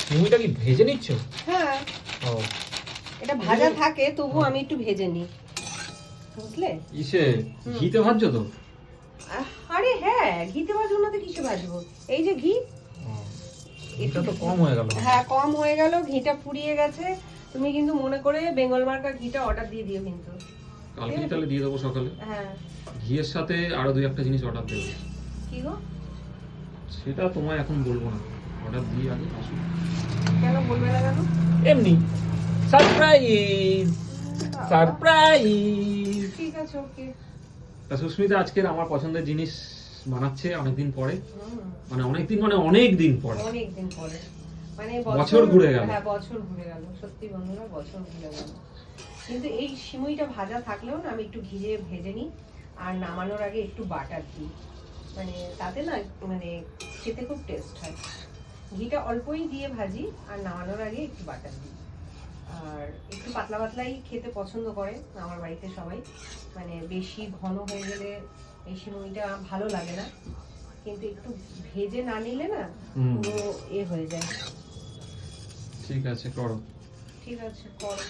সিমুইটা কি ভেজে নিচ্ছ? হ্যাঁ, ও, এটা ভাজা থাকে তবু আমি একটু ভেজে নিই, বুঝলে? ইসে ঘিতে ভাজছো তো? আরে হ্যাঁ, ঘিতে ভাজবো না তো কিসে ভাজবো? এই যে ঘি, এটা তো কম হয়ে গেল। হ্যাঁ কম হয়ে গেল, ঘিটা ফুরিয়ে গেছে। তুমি কিন্তু মনে করে বেঙ্গল মার্কা ঘিটা অর্ডার দিয়ে দিও কিন্তু। কালকে তাহলে দিয়ে দেবো সকালে। হ্যাঁ। ঘিয়ের সাথে আরো দুই একটা জিনিস অর্ডার দেবো। কি গো? সেটা তোমায় এখন বলবো না, অর্ডার দিয়ে আগে আসুন। কেন বলবে না কেন? এমনি সারপ্রাইজ সারপ্রাইজ। ঠিক আছে, ওকে। তা সুস্মিতা আজকের আমার পছন্দের জিনিস বানাচ্ছে অনেকদিন পরে, মানে অনেক দিন পরে, অনেকদিন পরে, মানে বছর ঘুরে গেল। হ্যাঁ বছর ঘুরে গেল, সত্যি বন্ধুরা বছর ঘুরে গেল। কিন্তু এই সিমুইটা ভাজা থাকলেও না আমি একটু ঘিরে ভেজে নিই, আর নামানোর আগে একটু বাটার দিই, মানে তাতে না মানে খেতে খুব টেস্ট হয়। ঘিটা অল্পই দিয়ে ভাজি আর নামানোর আগে একটু বাটার দিই। আর একটু পাতলা পাতলাই খেতে পছন্দ করে আমার বাড়িতে সবাই, মানে বেশি ঘন হয়ে গেলে এই সিমুইটা ভালো লাগে না, কিন্তু একটু ভেজে না নিলে না পুরো হয়ে যায়। ঠিক আছে করো। ঠিক আছে করো।